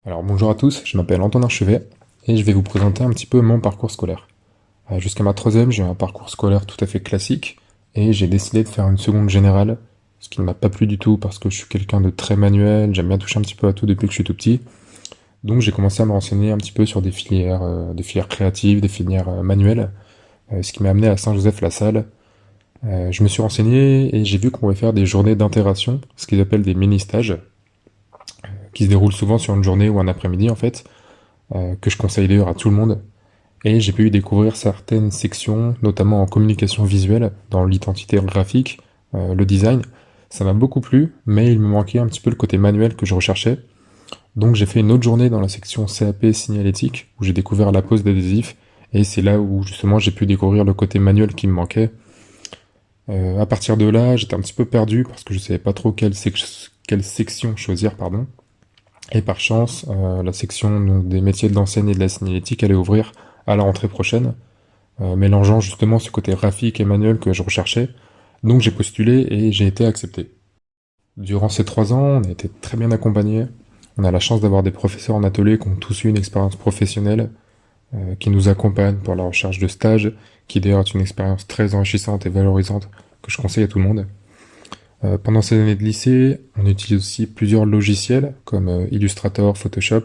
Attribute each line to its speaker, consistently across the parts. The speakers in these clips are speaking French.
Speaker 1: Alors bonjour à tous, je m'appelle Antonin Chevet et je vais vous présenter un petit peu mon parcours scolaire. Jusqu'à ma troisième, j'ai eu un parcours scolaire tout à fait classique et j'ai décidé de faire une seconde générale, ce qui ne m'a pas plu du tout parce que je suis quelqu'un de très manuel, j'aime bien toucher un petit peu à tout depuis que je suis tout petit. Donc j'ai commencé à me renseigner un petit peu sur des filières créatives, des filières manuelles, ce qui m'a amené à Saint-Joseph-la-Salle. Je me suis renseigné et j'ai vu qu'on pouvait faire des journées d'intégration, ce qu'ils appellent des mini-stages, qui se déroulent souvent sur une journée ou un après-midi en fait, que je conseille d'ailleurs à tout le monde. Et j'ai pu y découvrir certaines sections, notamment en communication visuelle, dans l'identité graphique, le design. Ça m'a beaucoup plu, mais il me manquait un petit peu le côté manuel que je recherchais. Donc j'ai fait une autre journée dans la section CAP signalétique, où j'ai découvert la pose d'adhésifs, et c'est là où justement j'ai pu découvrir le côté manuel qui me manquait. À partir de là, j'étais un petit peu perdu parce que je savais pas trop quelle section choisir, pardon. Et par chance, la section donc, des métiers de l'enseigne et de la signalétique allait ouvrir à la rentrée prochaine, mélangeant justement ce côté graphique et manuel que je recherchais. Donc j'ai postulé et j'ai été accepté. Durant ces 3 ans, on a été très bien accompagnés. On a la chance d'avoir des professeurs en atelier qui ont tous eu une expérience professionnelle, qui nous accompagnent pour la recherche de stages, qui d'ailleurs est une expérience très enrichissante et valorisante que je conseille à tout le monde. Pendant ces années de lycée, on utilise aussi plusieurs logiciels comme Illustrator, Photoshop,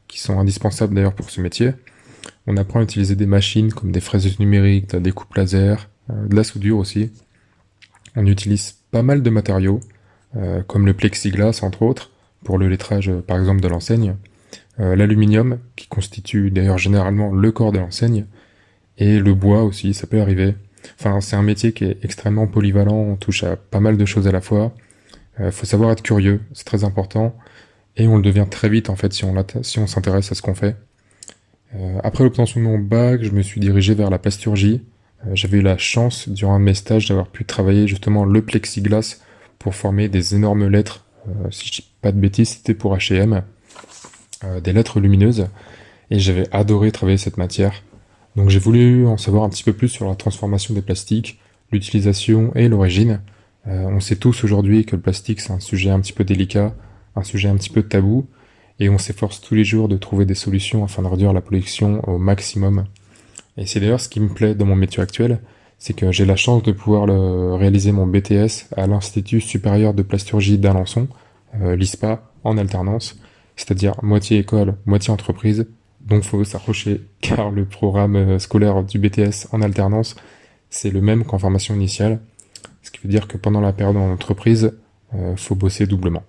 Speaker 1: qui sont indispensables d'ailleurs pour ce métier. On apprend à utiliser des machines comme des fraises numériques, de la découpe laser, de la soudure aussi. On utilise pas mal de matériaux, comme le plexiglas entre autres, pour le lettrage par exemple de l'enseigne, l'aluminium, qui constitue d'ailleurs généralement le corps de l'enseigne, et le bois aussi, ça peut arriver. Enfin, c'est un métier qui est extrêmement polyvalent, on touche à pas mal de choses à la fois. Faut savoir être curieux, c'est très important, et on le devient très vite en fait si on s'intéresse à ce qu'on fait. Après l'obtention de mon bac, je me suis dirigé vers la plasturgie. J'avais eu la chance, durant un de mes stages, d'avoir pu travailler justement le plexiglas pour former des énormes lettres. Si je dis pas de bêtises, c'était pour H&M, des lettres lumineuses, et j'avais adoré travailler cette matière. Donc j'ai voulu en savoir un petit peu plus sur la transformation des plastiques, l'utilisation et l'origine. On sait tous aujourd'hui que le plastique c'est un sujet un petit peu délicat, un sujet un petit peu tabou, et on s'efforce tous les jours de trouver des solutions afin de réduire la pollution au maximum. Et c'est d'ailleurs ce qui me plaît dans mon métier actuel, c'est que j'ai la chance de pouvoir réaliser mon BTS à l'Institut supérieur de plasturgie d'Alençon, l'ISPA, en alternance, c'est-à-dire moitié école, moitié entreprise, donc faut s'accrocher, car le programme scolaire du BTS en alternance, c'est le même qu'en formation initiale, ce qui veut dire que pendant la période en entreprise, faut bosser doublement.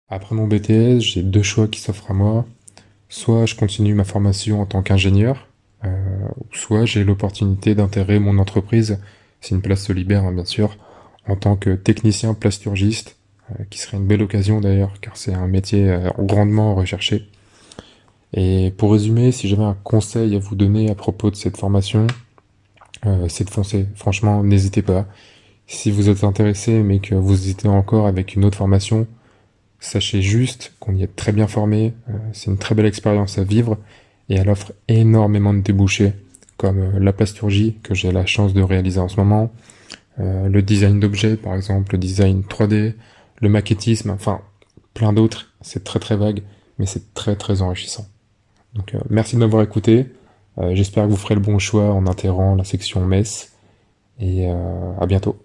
Speaker 1: Après mon BTS, j'ai deux choix qui s'offrent à moi. Soit je continue ma formation en tant qu'ingénieur, soit j'ai l'opportunité d'intégrer mon entreprise, si une place se libère, hein, bien sûr, en tant que technicien plasturgiste, qui serait une belle occasion d'ailleurs, car c'est un métier grandement recherché. Et pour résumer, si j'avais un conseil à vous donner à propos de cette formation, c'est de foncer. Franchement, n'hésitez pas. Si vous êtes intéressé, mais que vous hésitez encore avec une autre formation, sachez juste qu'on y est très bien formé, c'est une très belle expérience à vivre, et elle offre énormément de débouchés, comme la plasturgie, que j'ai la chance de réaliser en ce moment, le design d'objets, par exemple, le design 3D, le maquettisme, enfin, plein d'autres. C'est très très vague, mais c'est très très enrichissant. Donc merci de m'avoir écouté, j'espère que vous ferez le bon choix en intégrant la section MES, et à bientôt.